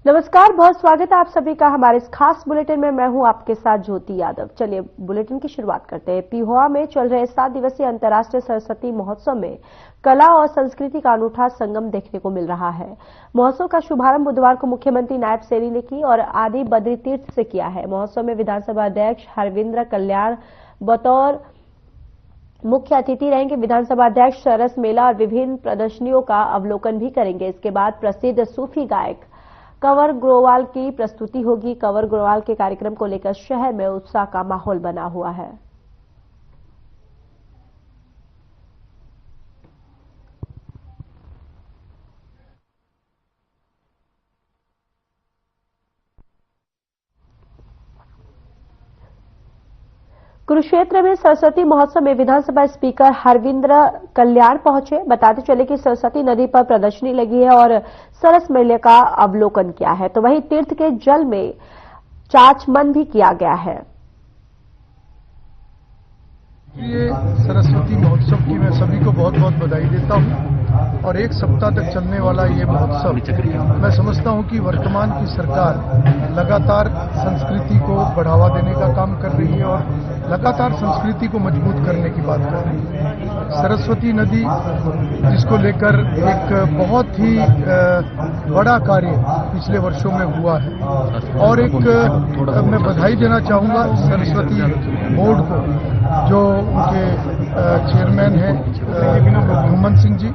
नमस्कार, बहुत स्वागत है आप सभी का हमारे इस खास बुलेटिन में। मैं हूं आपके साथ ज्योति यादव। चलिए बुलेटिन की शुरुआत करते हैं। पिहोवा में चल रहे 7 दिवसीय अंतर्राष्ट्रीय सरस्वती महोत्सव में कला और संस्कृति का अनूठा संगम देखने को मिल रहा है। महोत्सव का शुभारंभ बुधवार को मुख्यमंत्री नायब सेनी ने की और आदि बद्री तीर्थ से किया है। महोत्सव में विधानसभा अध्यक्ष हरविंद्र कल्याण बतौर मुख्य अतिथि रहेंगे। विधानसभा अध्यक्ष सरस मेला और विभिन्न प्रदर्शनियों का अवलोकन भी करेंगे। इसके बाद प्रसिद्ध सूफी गायक कंवर ग्रोवाल की प्रस्तुति होगी। कंवर ग्रोवाल के कार्यक्रम को लेकर शहर में उत्साह का माहौल बना हुआ है। कुरुक्षेत्र में सरस्वती महोत्सव में विधानसभा स्पीकर हरविंद्र कल्याण पहुंचे। बताते चले कि सरस्वती नदी पर प्रदर्शनी लगी है और सरस मेले का अवलोकन किया है। तो वहीं तीर्थ के जल में चाचमन भी किया गया है। ये सरस्वती महोत्सव की मैं सभी को बहुत बहुत बधाई देता हूं और 1 सप्ताह तक चलने वाला ये महोत्सव मैं समझता हूं कि वर्तमान की सरकार लगातार संस्कृति को बढ़ावा देने का काम कर रही है और लगातार संस्कृति को मजबूत करने की बात कर रही है। सरस्वती नदी जिसको लेकर एक बहुत ही बड़ा कार्य पिछले वर्षों में हुआ है और एक मैं बधाई देना चाहूंगा सरस्वती बोर्ड को, जो उनके चेयरमैन हैं घुमन सिंह जी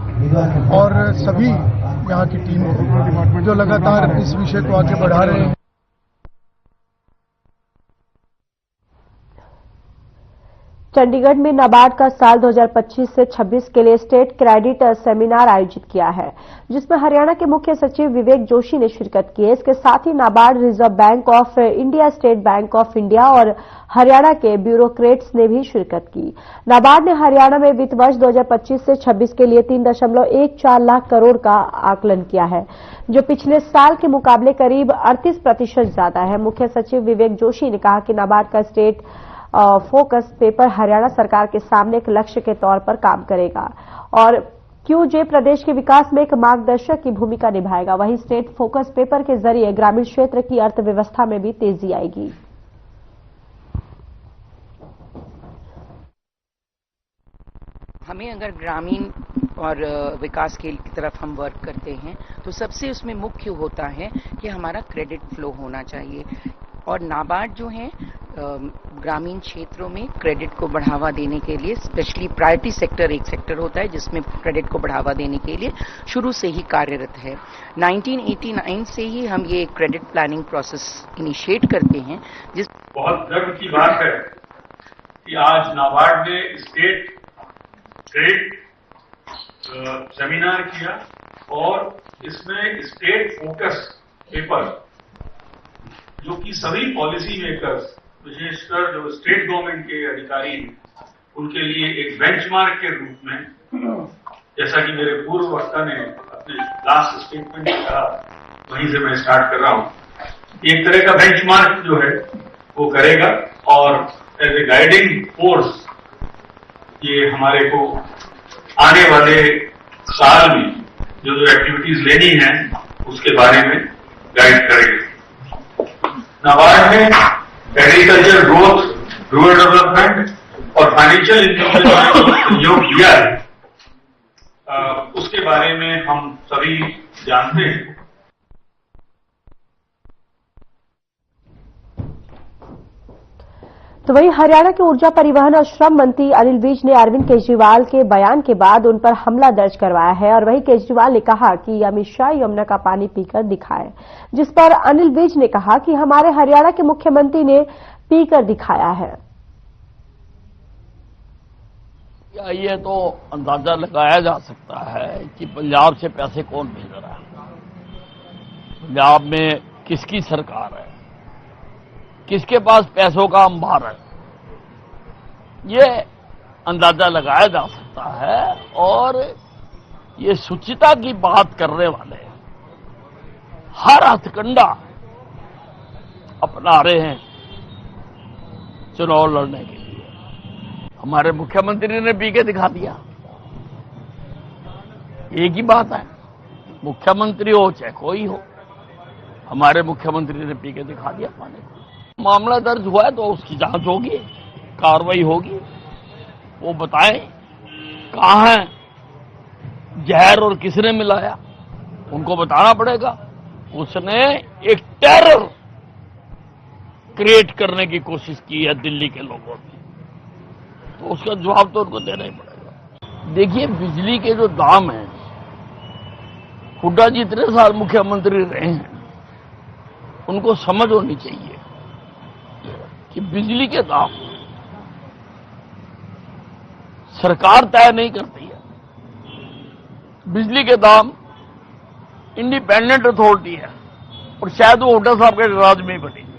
और सभी यहाँ की टीम को, जो लगातार इस विषय को आगे बढ़ा रहे हैं। चंडीगढ़ में नाबार्ड का साल 2025 से 26 के लिए स्टेट क्रेडिट सेमिनार आयोजित किया है, जिसमें हरियाणा के मुख्य सचिव विवेक जोशी ने शिरकत की है। इसके साथ ही NABARD, Reserve Bank of India, State Bank of India और हरियाणा के ब्यूरोक्रेट्स ने भी शिरकत की। नाबार्ड ने हरियाणा में वित्त वर्ष 2025 से 26 के लिए 3.14 लाख करोड़ का आकलन किया है, जो पिछले साल के मुकाबले करीब 38% ज्यादा है। मुख्य सचिव विवेक जोशी ने कहा कि नाबार्ड का स्टेट फोकस पेपर हरियाणा सरकार के सामने एक लक्ष्य के तौर पर काम करेगा और क्यूजे प्रदेश के विकास में एक मार्गदर्शक की भूमिका निभाएगा। वहीं स्टेट फोकस पेपर के जरिए ग्रामीण क्षेत्र की अर्थव्यवस्था में भी तेजी आएगी। हमें अगर ग्रामीण और विकास की तरफ हम वर्क करते हैं तो सबसे उसमें मुख्य होता है कि हमारा क्रेडिट फ्लो होना चाहिए और नाबार्ड जो है ग्रामीण क्षेत्रों में क्रेडिट को बढ़ावा देने के लिए, स्पेशली प्रायोरिटी सेक्टर एक सेक्टर होता है जिसमें क्रेडिट को बढ़ावा देने के लिए शुरू से ही कार्यरत है। 1989 से ही हम ये क्रेडिट प्लानिंग प्रोसेस इनिशिएट करते हैं। जिस बहुत गर्व की बात है कि आज नाबार्ड ने स्टेट क्रेडिट सेमिनार किया और इसमें स्टेट फोकस पेपर, जो कि सभी पॉलिसी मेकर्स, विशेषकर जो स्टेट गवर्नमेंट के अधिकारी हैं, उनके लिए एक बेंचमार्क के रूप में, जैसा कि मेरे पूर्व वक्ता ने अपने लास्ट स्टेटमेंट में कहा, वहीं से मैं स्टार्ट कर रहा हूं। एक तरह का बेंचमार्क जो है वो करेगा और एज ए गाइडिंग फोर्स ये हमारे को आने वाले साल में जो एक्टिविटीज लेनी है उसके बारे में गाइड करेगा। नाबार्ड ने एग्रीकल्चर ग्रोथ, रूरल डेवलपमेंट और फाइनेंशियल इंक्लूजन में सहयोग दिया है, उसके बारे में हम सभी जानते हैं। तो वहीं हरियाणा के ऊर्जा, परिवहन और श्रम मंत्री अनिल विज ने अरविंद केजरीवाल के बयान के बाद उन पर हमला दर्ज करवाया है और वहीं केजरीवाल ने कहा कि अमित शाह यमुना का पानी पीकर दिखाए, जिस पर अनिल विज ने कहा कि हमारे हरियाणा के मुख्यमंत्री ने पीकर दिखाया है। ये तो अंदाजा लगाया जा सकता है कि पंजाब से पैसे कौन भेज रहा है, पंजाब में किसकी सरकार है, किसके पास पैसों का अंबार है, ये अंदाजा लगाया जा सकता है। और ये शुचिता की बात करने वाले हर हथकंडा अपना रहे हैं चुनाव लड़ने के लिए। हमारे मुख्यमंत्री ने पी के दिखा दिया, एक ही बात है, मुख्यमंत्री हो चाहे कोई हो, हमारे मुख्यमंत्री ने पी के दिखा दिया पानी को। मामला दर्ज हुआ है तो उसकी जांच होगी, कार्रवाई होगी। वो बताएं कहां है जहर और किसने मिलाया, उनको बताना पड़ेगा। उसने एक टेरर क्रिएट करने की कोशिश की है दिल्ली के लोगों ने, तो उसका जवाब तो उनको देना ही पड़ेगा। देखिए, बिजली के जो दाम हैं, हुड्डा जी इतने साल मुख्यमंत्री रहे हैं, उनको समझ होनी चाहिए कि बिजली के दाम सरकार तय नहीं करती है। बिजली के दाम इंडिपेंडेंट अथॉरिटी है, और शायद वो हुड्डा साहब के राज में ही बनी थी।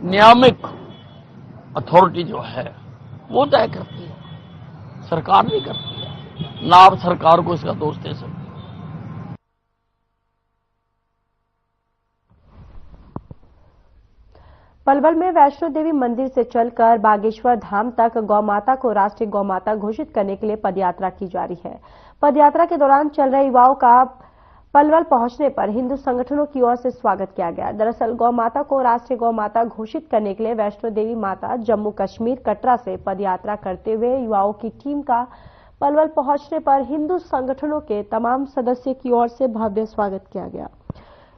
नियामक अथॉरिटी जो है वो तय करती है, सरकार नहीं करती है। ना आप सरकार को इसका दोष दे सकते। पलवल में वैष्णो देवी मंदिर से चलकर बागेश्वर धाम तक गौमाता को राष्ट्रीय गौमाता घोषित करने के लिए पदयात्रा की जा रही है। पदयात्रा के दौरान चल रहे युवाओं का पलवल पहुंचने पर हिंदू संगठनों की ओर से स्वागत किया गया। दरअसल गौमाता को राष्ट्रीय गौमाता घोषित करने के लिए वैष्णो देवी माता जम्मू कश्मीर कटरा से पदयात्रा करते हुए युवाओं की टीम का पलवल पहुंचने पर हिंदू संगठनों के तमाम सदस्यों की ओर से भव्य स्वागत किया गया।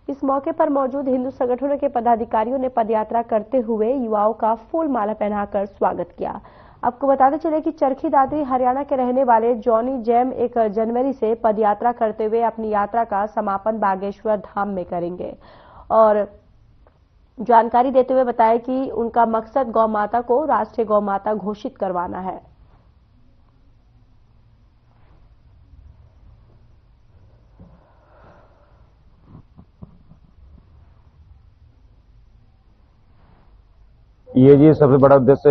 इस मौके पर मौजूद हिंदू संगठनों के पदाधिकारियों ने पदयात्रा करते हुए युवाओं का फूल माला पहनाकर स्वागत किया। आपको बताते चले कि चरखी दादरी हरियाणा के रहने वाले जॉनी जैम 1 जनवरी से पदयात्रा करते हुए अपनी यात्रा का समापन बागेश्वर धाम में करेंगे और जानकारी देते हुए बताया कि उनका मकसद गौ माता को राष्ट्रीय गौ माता घोषित करवाना है। ये जी सबसे बड़ा उद्देश्य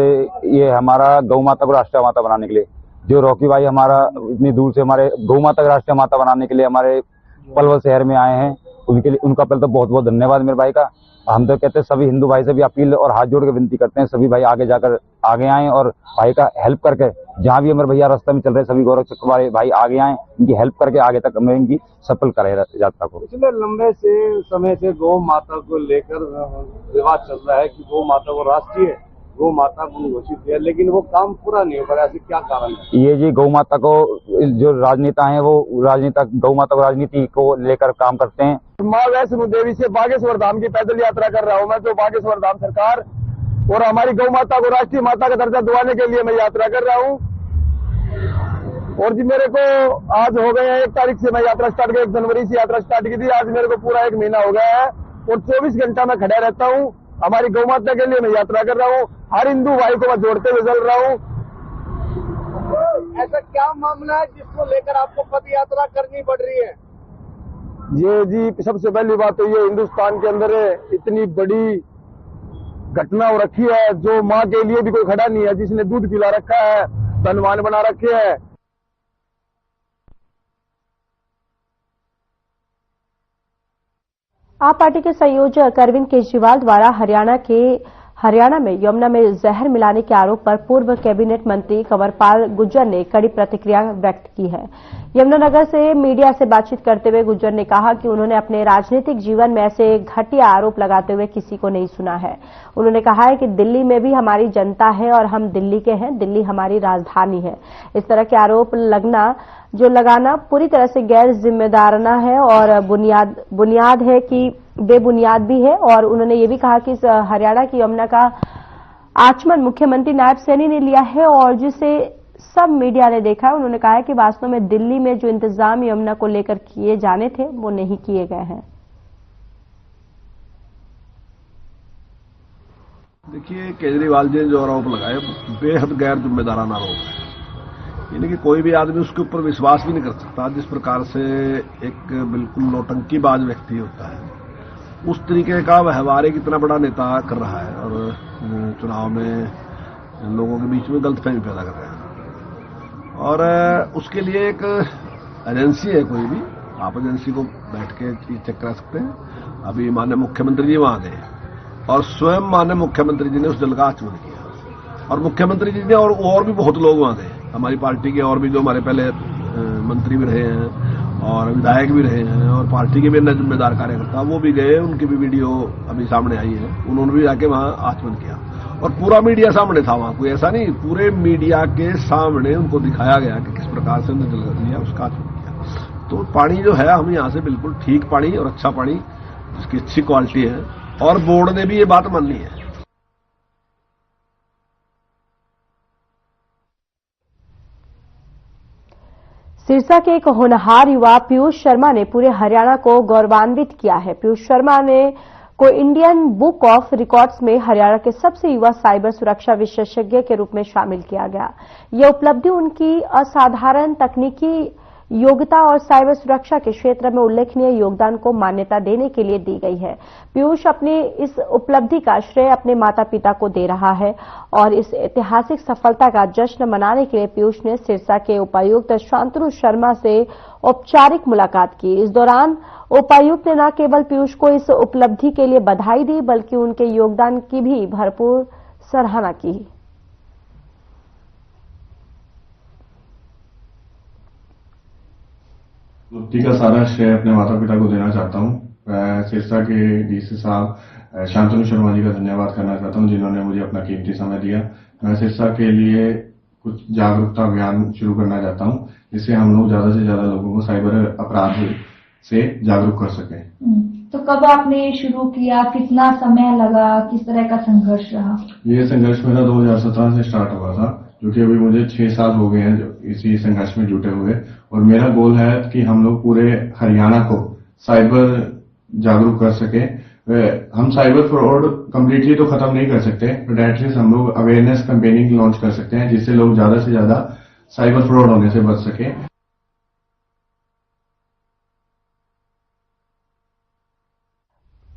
ये हमारा गौ माता को राष्ट्रीय माता बनाने के लिए, जो रॉकी भाई हमारा इतनी दूर से हमारे गौ माता को राष्ट्रीय माता बनाने के लिए हमारे पलवल शहर में आए हैं, उनके लिए उनका पहले तो बहुत बहुत धन्यवाद मेरे भाई का। हम तो कहते हैं सभी हिंदू भाई से भी अपील और हाथ जोड़ के विनती करते हैं, सभी भाई आगे जाकर आगे आए और भाई का हेल्प करके, जहां भी हमारे भैया रास्ते में चल रहे सभी गौरव वाले भाई आगे आए, इनकी हेल्प करके आगे तक हमें इनकी सफल कराए यात्रा को। पिछले लंबे से समय से गौ माता को लेकर विवाद चल रहा है कि गौ माता को राष्ट्रीय गौ माता को घोषित किया, लेकिन वो काम पूरा नहीं हो पा रहा। ऐसे क्या कारण है? ये जी गौ माता को जो राजनेता हैं वो राजनेता गौ माता को राजनीति को लेकर काम करते हैं। माँ वैष्णो देवी से बागेश्वर धाम की पैदल यात्रा कर रहा हूँ मैं, तो बागेश्वर धाम सरकार और हमारी गौ माता को राष्ट्रीय माता का दर्जा दिलाने के लिए मैं यात्रा कर रहा हूँ। और जी मेरे को आज हो गए 1 तारीख से मैं यात्रा स्टार्ट की, 1 जनवरी से यात्रा स्टार्ट की थी। आज मेरे को पूरा 1 महीना हो गया है और 24 घंटा मैं खड़ा रहता हूँ। हमारी गौ माता के लिए मैं यात्रा कर रहा हूँ, हर हिंदू भाई को मैं जोड़ते हुए चल रहा हूँ। ऐसा क्या मामला है जिसको लेकर आपको पद यात्रा करनी पड़ रही है? ये जी सबसे पहली बात तो ये हिंदुस्तान के अंदर इतनी बड़ी घटना हो रखी है, जो माँ के लिए भी कोई खड़ा नहीं है, जिसने दूध पिला रखा है, धनवान बना रखे है। आप पार्टी के संयोजक अरविंद केजरीवाल द्वारा हरियाणा में यमुना में जहर मिलाने के आरोप पर पूर्व कैबिनेट मंत्री कंवरपाल गुर्जर ने कड़ी प्रतिक्रिया व्यक्त की है। यमुनानगर से मीडिया से बातचीत करते हुए गुर्जर ने कहा कि उन्होंने अपने राजनीतिक जीवन में ऐसे घटिया आरोप लगाते हुए किसी को नहीं सुना है। उन्होंने कहा है कि दिल्ली में भी हमारी जनता है और हम दिल्ली के हैं, दिल्ली हमारी राजधानी है। इस तरह के आरोप लगाना पूरी तरह से गैर जिम्मेदाराना है और बुनियाद है कि बेबुनियाद भी है। और उन्होंने ये भी कहा कि हरियाणा की यमुना का आचमन मुख्यमंत्री नायब सैनी ने लिया है और जिसे सब मीडिया ने देखा है। उन्होंने कहा है कि वास्तव में दिल्ली में जो इंतजाम यमुना को लेकर किए जाने थे वो नहीं किए गए हैं। देखिए, केजरीवाल जी ने जो आरोप लगाए बेहद गैर जिम्मेदाराना आरोप है। यानी कि कोई भी आदमी उसके ऊपर विश्वास भी नहीं कर सकता। जिस प्रकार से एक बिल्कुल नौटंकीबाज व्यक्ति होता है, उस तरीके का व्यवहार एक इतना बड़ा नेता कर रहा है और चुनाव में लोगों के बीच में गलतफहमी पैदा कर रहे हैं। और उसके लिए एक एजेंसी है, कोई भी आप एजेंसी को बैठ के चेक करा सकते हैं। अभी माननीय मुख्यमंत्री जी वहां गए और स्वयं माननीय मुख्यमंत्री जी ने उस जल का आचमन किया और मुख्यमंत्री जी ने और भी बहुत लोग वहां गए, हमारी पार्टी के और भी जो हमारे पहले मंत्री भी रहे हैं और विधायक भी रहे हैं और पार्टी के भी अन्य जिम्मेदार कार्यकर्ता वो भी गए, उनकी भी वीडियो अभी सामने आई है। उन्होंने भी जाके वहां आचमन किया और पूरा मीडिया सामने था वहां, कोई ऐसा नहीं, पूरे मीडिया के सामने उनको दिखाया गया कि किस प्रकार से उन्होंने जल लिया, उसका आचमन किया। तो पानी जो है हम यहां से बिल्कुल ठीक पानी और अच्छा पानी जिसकी अच्छी क्वालिटी है, और बोर्ड ने भी ये बात मान ली है। सिरसा के एक होनहार युवा पीयूष शर्मा ने पूरे हरियाणा को गौरवान्वित किया है। पीयूष शर्मा को इंडियन बुक ऑफ रिकॉर्ड्स में हरियाणा के सबसे युवा साइबर सुरक्षा विशेषज्ञ के रूप में शामिल किया गया। यह उपलब्धि उनकी असाधारण तकनीकी योग्यता और साइबर सुरक्षा के क्षेत्र में उल्लेखनीय योगदान को मान्यता देने के लिए दी गई है। पीयूष अपनी इस उपलब्धि का श्रेय अपने माता पिता को दे रहा है और इस ऐतिहासिक सफलता का जश्न मनाने के लिए पीयूष ने सिरसा के उपायुक्त शांतनु शर्मा से औपचारिक मुलाकात की। इस दौरान उपायुक्त ने न केवल पीयूष को इस उपलब्धि के लिए बधाई दी बल्कि उनके योगदान की भी भरपूर सराहना की। उपलब्धि का सारा श्रेय अपने माता पिता को देना चाहता हूँ। मैं सिरसा के डीसी साहब शांतनु शर्मा जी का धन्यवाद करना चाहता हूँ जिन्होंने मुझे अपना कीमती समय दिया। मैं सिरसा के लिए कुछ जागरूकता अभियान शुरू करना चाहता हूँ जिससे हम लोग ज्यादा से ज्यादा लोगों को साइबर अपराध से जागरूक कर सकें। तो कब आपने शुरू किया, कितना समय लगा, किस तरह का संघर्ष रहा? ये संघर्ष मेरा 2017 से स्टार्ट हुआ था, जो कि अभी मुझे 6 साल हो गए हैं जो इसी संघर्ष में जुटे हुए। और मेरा गोल है कि हम लोग पूरे हरियाणा को साइबर जागरूक कर सके। हम साइबर फ्रॉड कंप्लीटली तो खत्म नहीं कर सकते, बट एटलीस्ट हम लोग अवेयरनेस कैंपेनिंग लॉन्च कर सकते हैं जिससे लोग ज्यादा से ज्यादा साइबर फ्रॉड होने से बच सके।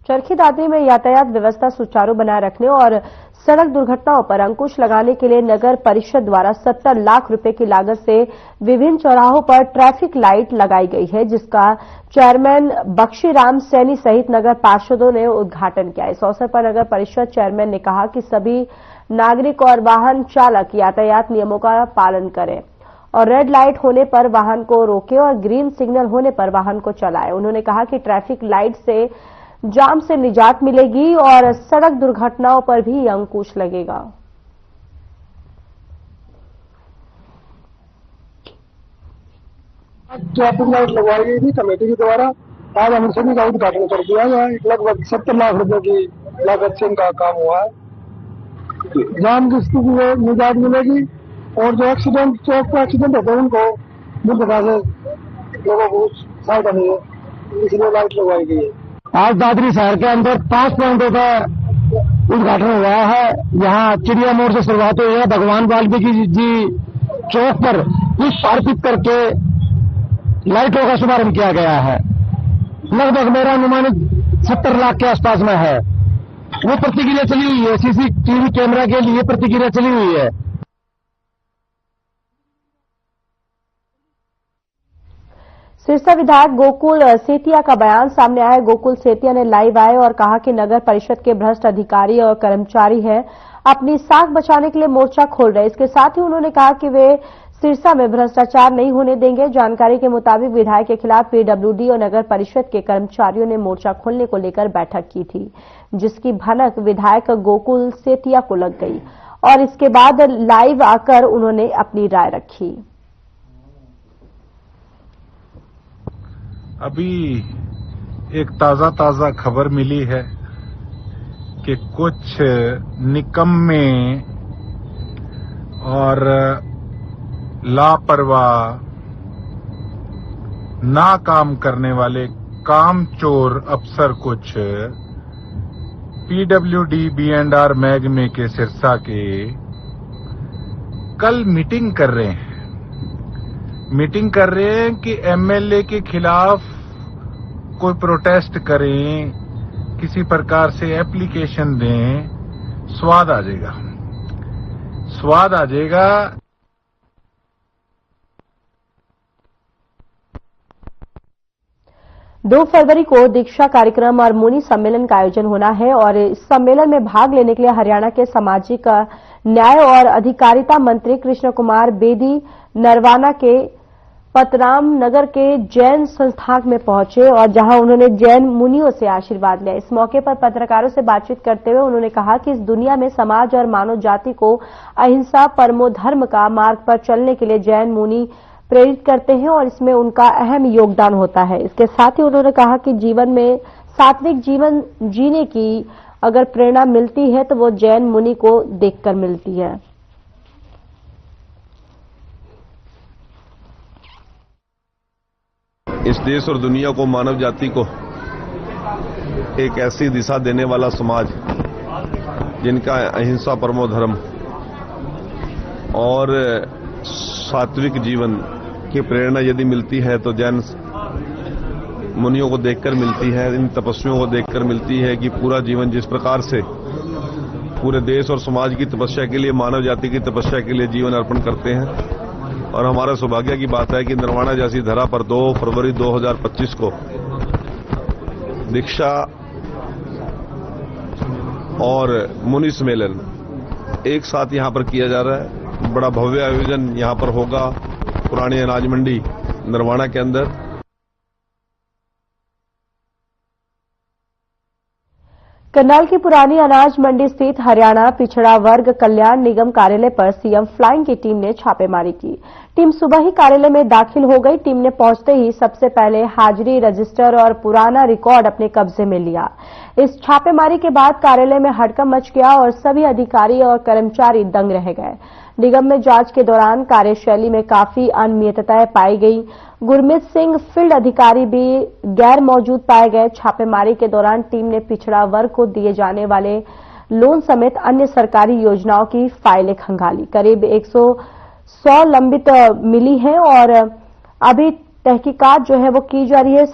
चरखी दादरी में यातायात व्यवस्था सुचारू बनाए रखने और सड़क दुर्घटनाओं पर अंकुश लगाने के लिए नगर परिषद द्वारा 70 लाख रुपए की लागत से विभिन्न चौराहों पर ट्रैफिक लाइट लगाई गई है, जिसका चेयरमैन बख्शीराम सैनी सहित नगर पार्षदों ने उद्घाटन किया। इस अवसर पर नगर परिषद चेयरमैन ने कहा कि सभी नागरिक और वाहन चालक यातायात नियमों का पालन करें और रेड लाइट होने पर वाहन को रोकें और ग्रीन सिग्नल होने पर वाहन को चलाएं। उन्होंने कहा कि ट्रैफिक लाइट से जाम से निजात मिलेगी और सड़क दुर्घटनाओं पर भी अंकुश लगेगा। ट्रैफिक लाइट लगवाई गई थी कमेटी के द्वारा। आज अमर सभी का उद्घाटन कर दिया गया है। लगभग 70 लाख रुपए की लागत से इनका काम हुआ है। जाम की स्थिति में निजात मिलेगी और जो एक्सीडेंट चौक पर एक्सीडेंट होते हैं उनको बुरी तरह से लोगों को फायदा नहीं है, इसलिए लाइट लगवाई गई है। आज दादरी शहर के अंदर 5 पॉइंटों का उद्घाटन हुआ है। यहाँ चिड़िया मोड़ से शुरुआत हुई है, भगवान वाल्मीकि जी चौक पर पुष्प अर्पित करके लाइटों का शुभारंभ किया गया है। लगभग मेरा अनुमानित 70 लाख के आसपास में है। वो प्रतिक्रिया चली हुई है, सीसीटीवी कैमरा के लिए प्रतिक्रिया चली हुई है। सिरसा विधायक गोकुल सेतिया का बयान सामने आया। गोकुल सेतिया ने लाइव आए और कहा कि नगर परिषद के भ्रष्ट अधिकारी और कर्मचारी हैं, अपनी साख बचाने के लिए मोर्चा खोल रहे। इसके साथ ही उन्होंने कहा कि वे सिरसा में भ्रष्टाचार नहीं होने देंगे। जानकारी के मुताबिक विधायक के खिलाफ पीडब्ल्यूडी और नगर परिषद के कर्मचारियों ने मोर्चा खोलने को लेकर बैठक की थी, जिसकी भनक विधायक गोकुल सेतिया को लग गई और इसके बाद लाइव आकर उन्होंने अपनी राय रखी। अभी एक ताजा खबर मिली है कि कुछ निकम्मे और लापरवाह ना काम करने वाले कामचोर अफसर कुछ पीडब्ल्यूडी B&R महकमे के सिरसा के कल मीटिंग कर रहे हैं कि एमएलए के खिलाफ कोई प्रोटेस्ट करें, किसी प्रकार से एप्लीकेशन दें, स्वाद आ जाएगा। 2 फरवरी को दीक्षा कार्यक्रम और मुनि सम्मेलन का आयोजन होना है और इस सम्मेलन में भाग लेने के लिए हरियाणा के सामाजिक न्याय और अधिकारिता मंत्री कृष्ण कुमार बेदी नरवाना के पतराम नगर के जैन संस्थान में पहुंचे और जहां उन्होंने जैन मुनियों से आशीर्वाद लिया। इस मौके पर पत्रकारों से बातचीत करते हुए उन्होंने कहा कि इस दुनिया में समाज और मानव जाति को अहिंसा परमो धर्म का मार्ग पर चलने के लिए जैन मुनि प्रेरित करते हैं और इसमें उनका अहम योगदान होता है। इसके साथ ही उन्होंने कहा कि जीवन में सात्विक जीवन जीने की अगर प्रेरणा मिलती है तो वो जैन मुनि को देखकर मिलती है। इस देश और दुनिया को, मानव जाति को एक ऐसी दिशा देने वाला समाज जिनका अहिंसा परमो धर्म और सात्विक जीवन की प्रेरणा यदि मिलती है तो जैन मुनियों को देखकर मिलती है, इन तपस्वियों को देखकर मिलती है कि पूरा जीवन जिस प्रकार से पूरे देश और समाज की तपस्या के लिए, मानव जाति की तपस्या के लिए जीवन अर्पण करते हैं। और हमारा सौभाग्य की बात है कि निर्वाणा जैसी धरा पर 2 फरवरी 2025 को दीक्षा और मुनि सम्मेलन एक साथ यहां पर किया जा रहा है। बड़ा भव्य आयोजन यहां पर होगा पुरानी अनाज मंडी निर्वाणा के अंदर। करनाल की पुरानी अनाज मंडी स्थित हरियाणा पिछड़ा वर्ग कल्याण निगम कार्यालय पर सीएम फ्लाइंग की टीम ने छापेमारी की। टीम सुबह ही कार्यालय में दाखिल हो गई। टीम ने पहुंचते ही सबसे पहले हाजिरी रजिस्टर और पुराना रिकॉर्ड अपने कब्जे में लिया। इस छापेमारी के बाद कार्यालय में हड़कंप मच गया और सभी अधिकारी और कर्मचारी दंग रह गए। निगम में जांच के दौरान कार्यशैली में काफी अनियमितताएं पाई गई। गुरमीत सिंह फील्ड अधिकारी भी गैर मौजूद पाए गए। छापेमारी के दौरान टीम ने पिछड़ा वर्ग को दिए जाने वाले लोन समेत अन्य सरकारी योजनाओं की फाइलें खंगाली। करीब 100 लंबित मिली हैं और अभी तहकीकात जो है वो की जा रही है।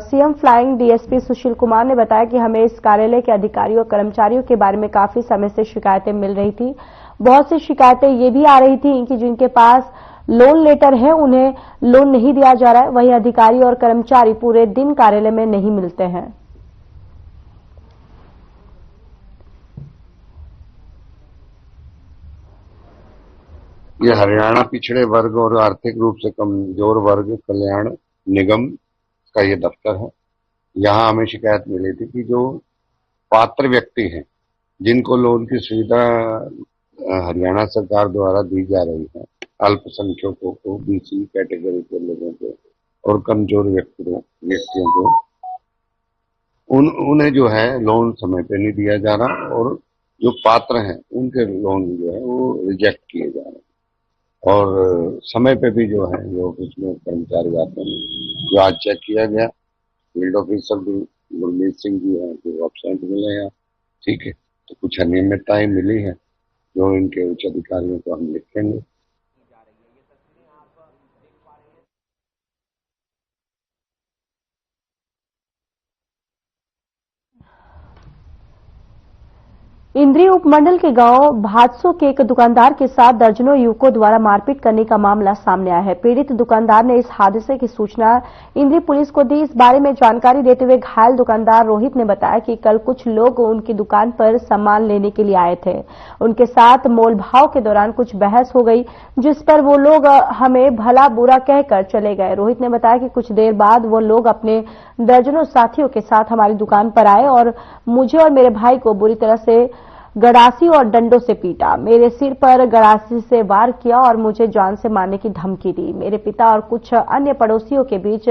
CM flying DSP Sushil Kumar ने बताया कि हमें इस कार्यालय के अधिकारियों और कर्मचारियों के बारे में काफी समय से शिकायतें मिल रही थी। बहुत सी शिकायतें ये भी आ रही थी कि जिनके पास लोन लेटर है उन्हें लोन नहीं दिया जा रहा है। वहीं अधिकारी और कर्मचारी पूरे दिन कार्यालय में नहीं मिलते हैं। यह हरियाणा पिछड़े वर्ग और आर्थिक रूप से कमजोर वर्ग कल्याण निगम का ये दफ्तर है। यहाँ हमें शिकायत मिली थी कि जो पात्र व्यक्ति हैं जिनको लोन की सुविधा हरियाणा सरकार द्वारा दी जा रही है, अल्पसंख्यकों को, बीसी कैटेगरी के लोगों को और कमजोर व्यक्तियों को, उन्हें जो है लोन समय पे नहीं दिया जा रहा और जो पात्र हैं उनके लोन जो है वो रिजेक्ट किए जा रहे हैं। और समय पे भी जो है वो उसमें कर्मचारी आते हैं। जो आज चेक किया गया, फील्ड ऑफिसर गुरमीत सिंह जी हैं जो एब्सेंट मिले हैं, ठीक है, तो कुछ अनियमितताएं मिली है जो इनके उच्च अधिकारियों को हम लिखेंगे। इंद्री उपमंडल के गांव भादसों के एक दुकानदार के साथ दर्जनों युवकों द्वारा मारपीट करने का मामला सामने आया है। पीड़ित दुकानदार ने इस हादसे की सूचना इंद्री पुलिस को दी। इस बारे में जानकारी देते हुए घायल दुकानदार रोहित ने बताया कि कल कुछ लोग उनकी दुकान पर सामान लेने के लिए आए थे। उनके साथ मोलभाव के दौरान कुछ बहस हो गई, जिस पर वो लोग हमें भला बुरा कहकर चले गए। रोहित ने बताया कि कुछ देर बाद वो लोग अपने दर्जनों साथियों के साथ हमारी दुकान पर आए और मुझे और मेरे भाई को बुरी तरह से गड़ासी और डंडों से पीटा। मेरे सिर पर गड़ासी से वार किया और मुझे जान से मारने की धमकी दी। मेरे पिता और कुछ अन्य पड़ोसियों के बीच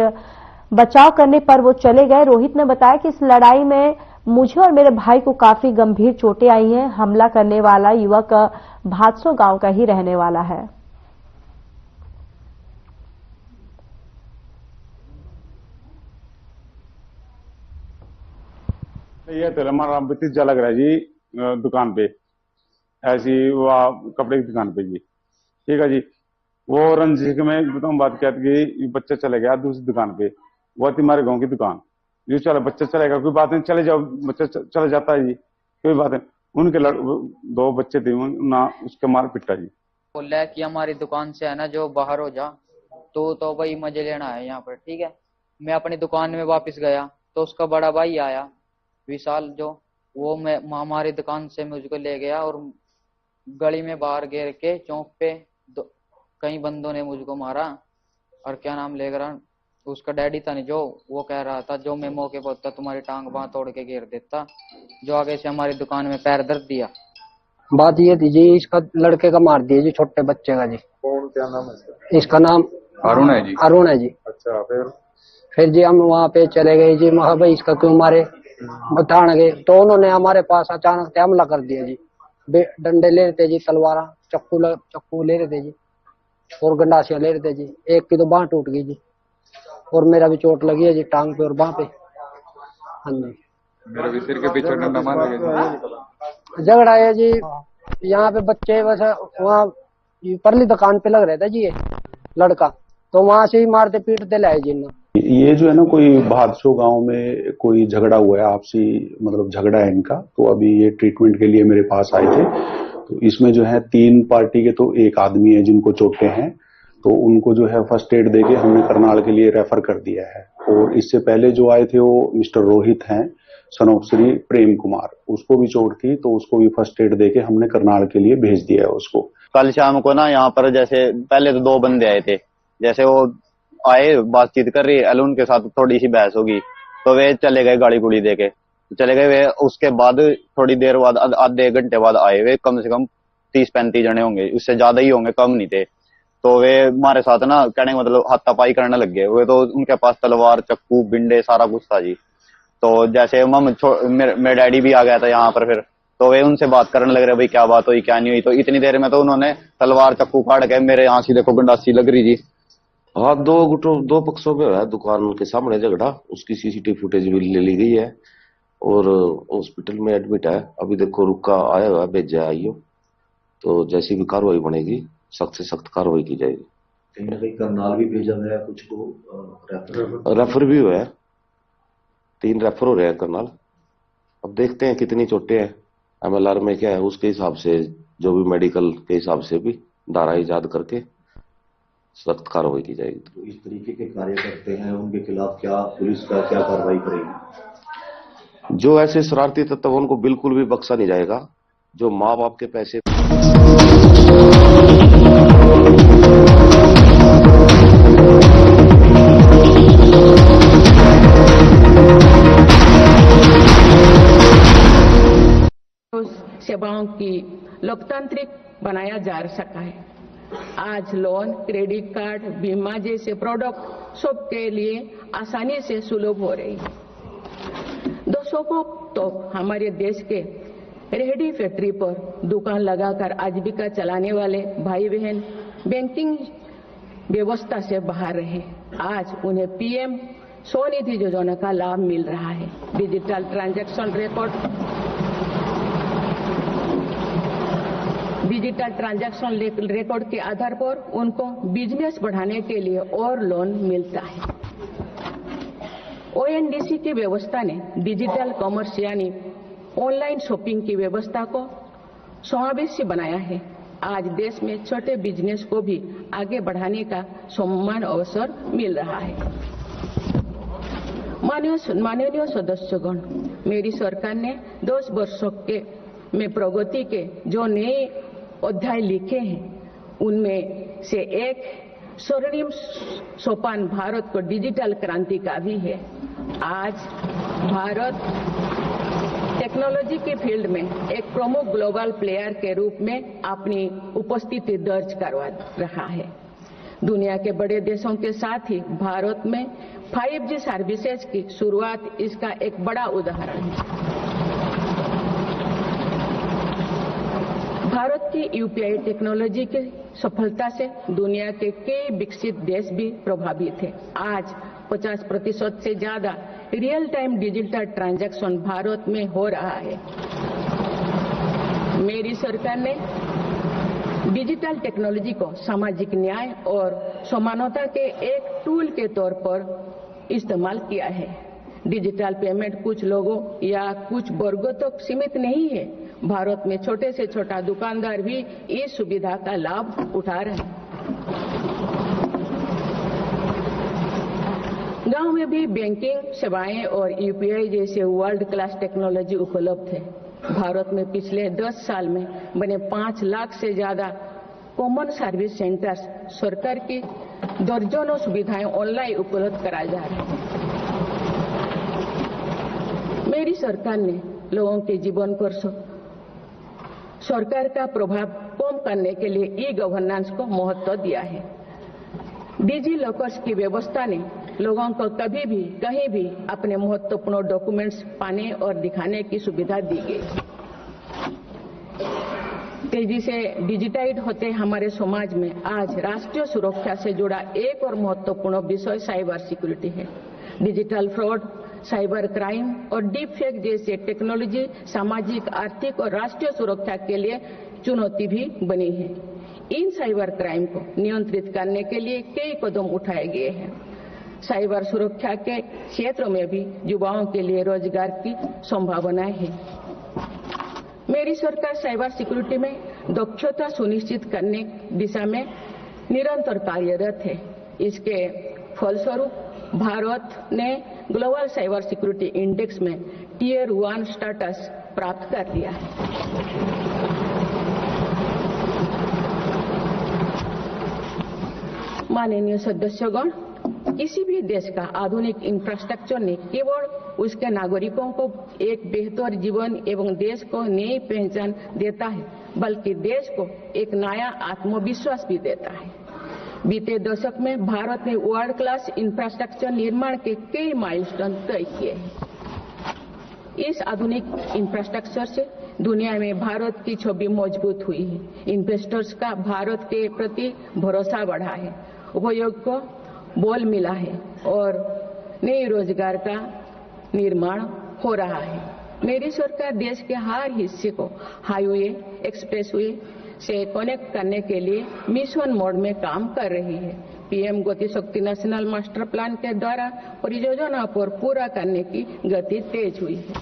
बचाव करने पर वो चले गए। रोहित ने बताया कि इस लड़ाई में मुझे और मेरे भाई को काफी गंभीर चोटें आई हैं। हमला करने वाला युवक भादसों गांव का ही रहने वाला है। ये तो हमारा भतीजा लग रहा है जी दुकान पे, ऐसी वो कपड़े की दुकान पे जी, ठीक है जी। वो रंजिश में बताऊं बात क्या कि बच्चा चले गया दूसरी दुकान पे, वो तुम्हारे गांव की दुकान, जो चलो बच्चा चलेगा कोई बात नहीं, चले जाओ, बच्चा चले जाता है जी, कोई बात नहीं। उनके 2 बच्चे थे ना, उसके मार पिटा जी। बोल रहा है कि हमारी दुकान से है ना जो बाहर हो जा, तो भाई मजे लेना है यहाँ पर, ठीक है। मैं अपनी दुकान में वापस गया तो उसका बड़ा भाई आया विशाल, जो वो मैं हमारी दुकान से मुझको ले गया और गली में बाहर घेर के चौक पे कई बंदों ने मुझको मारा और क्या नाम लेकर उसका डैडी था नहीं जो, वो कह रहा था जो मैं मौके पर होता तुम्हारी टांग बांह तोड़ के घेर देता, जो आगे से हमारी दुकान में पैर दर्द दिया। बात ये थी जी, इसका लड़के का मार दिया जी, छोटे बच्चे का जी। कौन, क्या नाम है इसका नाम अरुण है जी। अरुण है जी। अच्छा, फिर जी हम वहाँ पे चले गए जी, महा भाई इसका क्यों मारे बताने गए, तो उन्होंने हमारे पास अचानक से हमला कर दिया जी। डंडे ले रहे थे जी, तलवार चक्कू ले रहे थे जी, और गंडासियां ले रहे थे जी। एक की तो बांह टूट गई जी, और मेरा भी चोट लगी है जी टांग पे और बांह पे। हाँ जी, मेरे भी सिर के पीछे डंडा मार लगे। झगड़ा है जी यहाँ पे, बच्चे बस वहाँ परली दुकान पे लग रहा था जी ये लड़का, तो वहां से ही मारते पीटते लाए जी ना। ये जो है ना, कोई भादसो गांव में कोई झगड़ा हुआ है, आपसी मतलब झगड़ा है इनका। तो अभी ये ट्रीटमेंट के लिए मेरे पास आए थे। तो इसमें जो है 3 पार्टी के तो एक आदमी है जिनको चोटें हैं, तो उनको जो है फर्स्ट एड देके हमने करनाल के लिए रेफर कर दिया है। और इससे पहले जो आए थे वो मिस्टर रोहित हैं, सन ऑफ श्री प्रेम कुमार, उसको भी चोट थी, तो उसको भी फर्स्ट एड देके हमने करनाल के लिए भेज दिया है उसको। कल शाम को ना यहाँ पर जैसे पहले तो 2 बंदे आए थे, जैसे वो आए बातचीत कर रही, अरुण के साथ थोड़ी सी बहस होगी, तो वे चले गए गाड़ी गुड़ी देके चले गए वे। उसके बाद थोड़ी देर बाद आधे घंटे बाद आए वे, कम से कम 30-35 जने होंगे, उससे ज्यादा ही होंगे, कम नहीं थे। तो वे हमारे साथ ना कहने का मतलब हाथापाई करने लग गए। वे तो उनके पास तलवार चक्कू बिंडे सारा कुछ था जी। तो जैसे मेरे डैडी भी आ गया था यहाँ पर, फिर तो वे उनसे बात करने लग रहे, भाई क्या बात हुई क्या नहीं हुई। तो इतनी देर में तो उन्होंने तलवार चक्कू काट के मेरे यहाँ से देखो गंडासी लग रही जी। हाँ, 2 पक्षों में है, दुकान के सामने झगड़ा, उसकी सीसीटीवी फुटेज भी ले ली गई है और हॉस्पिटल में एडमिट है। अभी देखो रुका आया हुआ, भेजा आइयो, तो जैसी भी कार्रवाई बनेगी सख्त से सख्त कार्रवाई की जाएगी। कहीं ना कहीं करनाल भी भेजा गया, कुछ को रेफर भी हुआ है, 3 रेफर हो रहे हैं करनाल। अब देखते हैं कितनी चोटें हैं, MLR में क्या है उसके हिसाब से, जो भी मेडिकल के हिसाब से भी धारा इजाद करके सख्त कार्रवाई की जाएगी। तो इस तरीके के कार्य करते हैं उनके खिलाफ क्या पुलिस का क्या कार्रवाई करेगी? जो ऐसे शरारती तत्व उनको बिल्कुल भी बख्शा नहीं जाएगा। जो माँ बाप के पैसे सेवाओं की लोकतांत्रिक बनाया जा सका है। आज लोन, क्रेडिट कार्ड, बीमा जैसे प्रोडक्ट सबके लिए आसानी से सुलभ हो रही है। 200 को तो हमारे देश के रेहड़ी फैक्ट्री पर दुकान लगाकर आजीविका चलाने वाले भाई बहन बैंकिंग व्यवस्था से बाहर रहे। आज उन्हें PM स्वनिधि योजना का लाभ मिल रहा है। डिजिटल ट्रांजैक्शन रिकॉर्ड के आधार पर उनको बिजनेस बढ़ाने के लिए और लोन मिलता है। ONDC की व्यवस्था ने डिजिटल कॉमर्स यानी ऑनलाइन शॉपिंग की व्यवस्था को समावेशी बनाया है। आज देश में छोटे बिजनेस को भी आगे बढ़ाने का समान अवसर मिल रहा है। माननीय सदस्यगण, मेरी सरकार ने 10 वर्षों में प्रगति के जो नए अध्याय लिखे हैं उनमें से एक स्वर्णिम सोपान भारत को डिजिटल क्रांति का भी है। आज भारत टेक्नोलॉजी के फील्ड में एक प्रमुख ग्लोबल प्लेयर के रूप में अपनी उपस्थिति दर्ज करवा रहा है। दुनिया के बड़े देशों के साथ ही भारत में 5G सर्विसेज की शुरुआत इसका एक बड़ा उदाहरण है। भारत की UPI टेक्नोलॉजी की सफलता से दुनिया के कई विकसित देश भी प्रभावित हैं। आज 50% से ज्यादा real time digital transaction Bharat में हो रहा है। मेरी सरकार ने डिजिटल टेक्नोलॉजी को सामाजिक न्याय और समानता के एक टूल के तौर पर इस्तेमाल किया है। डिजिटल पेमेंट कुछ लोगों या कुछ वर्गों तक सीमित नहीं है। भारत में छोटे से छोटा दुकानदार भी इस सुविधा का लाभ उठा रहे हैं। गांव में भी बैंकिंग सेवाएं और UPI जैसे वर्ल्ड क्लास टेक्नोलॉजी उपलब्ध है। भारत में पिछले 10 साल में बने 5 लाख से ज्यादा कॉमन सर्विस सेंटर्स सरकार की दर्जनों सुविधाएं ऑनलाइन उपलब्ध कराई जा रही है। मेरी सरकार ने लोगों के जीवन पर सरकार का प्रभाव कम करने के लिए ई गवर्नेंस को महत्व दिया है। डिजी लॉकर्स की व्यवस्था ने लोगों को कभी भी कहीं भी अपने महत्वपूर्ण डॉक्यूमेंट्स पाने और दिखाने की सुविधा दी गई। तेजी से डिजिटाइज होते हमारे समाज में आज राष्ट्रीय सुरक्षा से जुड़ा एक और महत्वपूर्ण विषय साइबर सिक्योरिटी है। डिजिटल फ्रॉड, साइबर क्राइम और डीप फेक जैसे टेक्नोलॉजी सामाजिक, आर्थिक और राष्ट्रीय सुरक्षा के लिए चुनौती भी बनी है। इन साइबर क्राइम को नियंत्रित करने के लिए कई कदम उठाए गए हैं। साइबर सुरक्षा के क्षेत्र में भी युवाओं के लिए रोजगार की संभावनाएं हैं। मेरी सरकार साइबर सिक्योरिटी में दक्षता सुनिश्चित करने दिशा में निरंतर कार्यरत है। इसके फलस्वरूप भारत ने ग्लोबल साइबर सिक्योरिटी इंडेक्स में Tier 1 स्टेटस प्राप्त कर लिया है। माननीय सदस्यगण, किसी भी देश का आधुनिक इंफ्रास्ट्रक्चर ने केवल उसके नागरिकों को एक बेहतर जीवन एवं देश को नई पहचान देता है, बल्कि देश को एक नया आत्मविश्वास भी देता है। बीते दशक में भारत ने वर्ल्ड क्लास इंफ्रास्ट्रक्चर निर्माण के कई माइलस्टोन तय किए हैं। इस आधुनिक इंफ्रास्ट्रक्चर से दुनिया में भारत की छवि मजबूत हुई है। इन्वेस्टर्स का भारत के प्रति भरोसा बढ़ा है, उपयोग को बल मिला है और नए रोजगार का निर्माण हो रहा है। मेरी सरकार देश के हर हिस्से को हाईवे, एक्सप्रेसवे से कनेक्ट करने के लिए मिशन मोड में काम कर रही है। पीएम गति शक्ति नेशनल मास्टर प्लान के द्वारा परियोजना पर पूरा करने की गति तेज हुई है।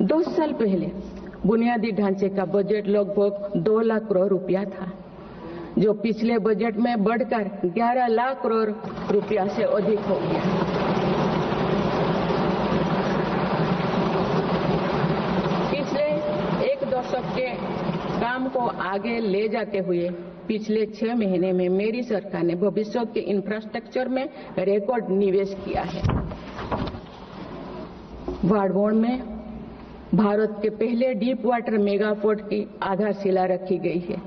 2 साल पहले बुनियादी ढांचे का बजट लगभग 2 लाख करोड़ रुपया था, जो पिछले बजट में बढ़कर 11 लाख करोड़ रुपया से अधिक हो गया। पिछले एक दशक के काम को आगे ले जाते हुए पिछले 6 महीने में मेरी सरकार ने भविष्य के इंफ्रास्ट्रक्चर में रिकॉर्ड निवेश किया है। वाडवोन में भारत के पहले डीप वाटर मेगा पोर्ट की आधारशिला रखी गई है।